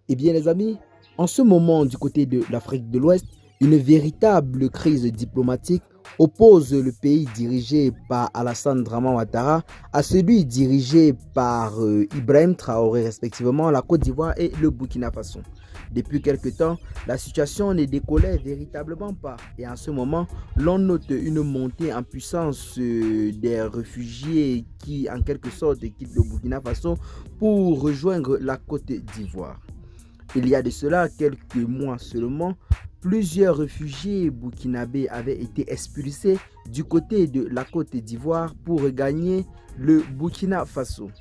Eh bien les amis, en ce moment du côté de l'Afrique de l'Ouest, une véritable crise diplomatique oppose le pays dirigé par Alassane Draman Ouattara à celui dirigé par Ibrahim Traoré respectivement, la Côte d'Ivoire et le Burkina Faso. Depuis quelque temps, la situation ne décollait véritablement pas et en ce moment, l'on note une montée en puissance des réfugiés qui en quelque sorte quittent le Burkina Faso pour rejoindre la Côte d'Ivoire. Il y a de cela quelques mois seulement, plusieurs réfugiés burkinabés avaient été expulsés du côté de la Côte d'Ivoire pour regagner le Burkina Faso.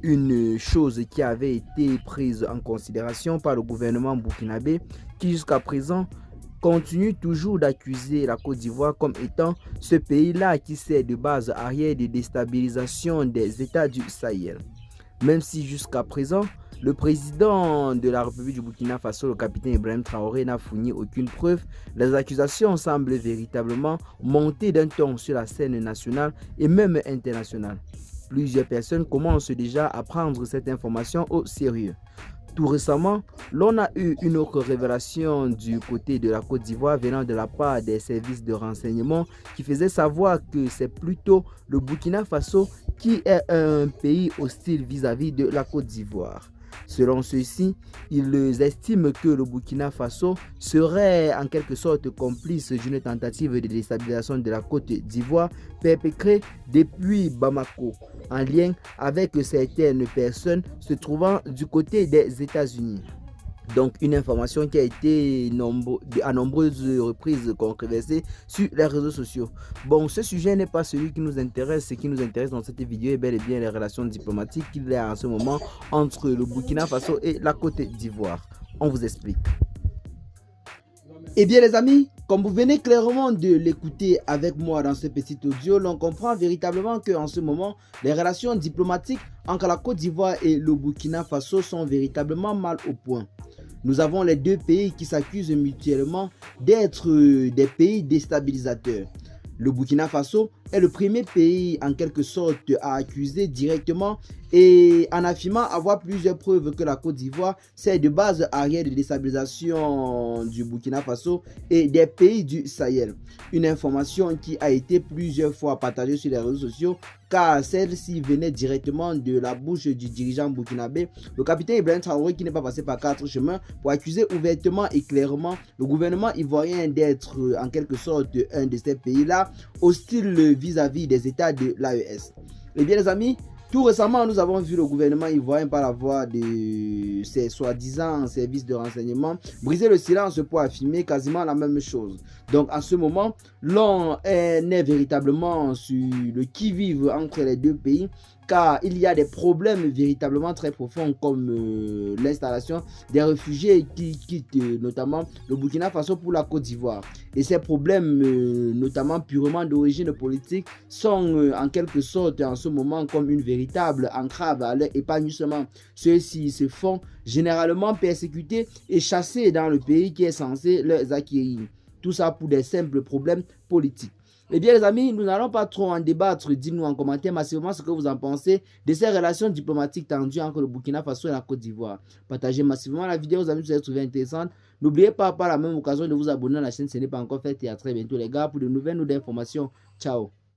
Une chose qui avait été prise en considération par le gouvernement burkinabé qui jusqu'à présent continue toujours d'accuser la Côte d'Ivoire comme étant ce pays-là qui sert de base arrière de déstabilisation des États du Sahel. Même si jusqu'à présent, le président de la République du Burkina Faso, le capitaine Ibrahim Traoré, n'a fourni aucune preuve, les accusations semblent véritablement monter d'un ton sur la scène nationale et même internationale. Plusieurs personnes commencent déjà à prendre cette information au sérieux. Tout récemment, l'on a eu une autre révélation du côté de la Côte d'Ivoire venant de la part des services de renseignement qui faisait savoir que c'est plutôt le Burkina Faso qui est un pays hostile vis-à-vis de la Côte d'Ivoire. Selon ceux-ci, ils estiment que le Burkina Faso serait en quelque sorte complice d'une tentative de déstabilisation de la Côte d'Ivoire perpétrée depuis Bamako, en lien avec certaines personnes se trouvant du côté des États-Unis. Donc une information qui a été à nombreuses reprises controversée sur les réseaux sociaux. Bon, ce sujet n'est pas celui qui nous intéresse. Ce qui nous intéresse dans cette vidéo est bel et bien les relations diplomatiques qu'il y a en ce moment entre le Burkina Faso et la Côte d'Ivoire. On vous explique. Eh bien les amis, comme vous venez clairement de l'écouter avec moi dans ce petit audio, l'on comprend véritablement qu'en ce moment, les relations diplomatiques entre la Côte d'Ivoire et le Burkina Faso sont véritablement mal au point. Nous avons les deux pays qui s'accusent mutuellement d'être des pays déstabilisateurs. Le Burkina Faso est le premier pays en quelque sorte à accuser directement et en affirmant avoir plusieurs preuves que la Côte d'Ivoire sert de base arrière de déstabilisation du Burkina Faso et des pays du Sahel. Une information qui a été plusieurs fois partagée sur les réseaux sociaux car celle-ci venait directement de la bouche du dirigeant burkinabé, le capitaine Ibrahim Traoré, qui n'est pas passé par quatre chemins pour accuser ouvertement et clairement le gouvernement ivoirien d'être en quelque sorte un de ces pays-là hostile vis-à-vis des États de l'AES. Eh bien les amis, tout récemment, nous avons vu le gouvernement ivoirien par la voix de ses soi-disant services de renseignement briser le silence pour affirmer quasiment la même chose. Donc en ce moment, l'on est véritablement sur le qui-vive entre les deux pays car il y a des problèmes véritablement très profonds comme l'installation des réfugiés qui quittent notamment le Burkina Faso pour la Côte d'Ivoire. Et ces problèmes, notamment purement d'origine politique, sont en quelque sorte en ce moment comme une véritable entrave à leur épanouissement. Ceux-ci se font généralement persécuter et chasser dans le pays qui est censé les acquérir. Tout ça pour des simples problèmes politiques. Eh bien les amis, nous n'allons pas trop en débattre, dites-nous en commentaire massivement ce que vous en pensez de ces relations diplomatiques tendues entre le Burkina Faso et la Côte d'Ivoire. Partagez massivement la vidéo aux amis si vous avez trouvé intéressante. N'oubliez pas par la même occasion de vous abonner à la chaîne si ce n'est pas encore fait et à très bientôt les gars pour de nouvelles informations. Ciao.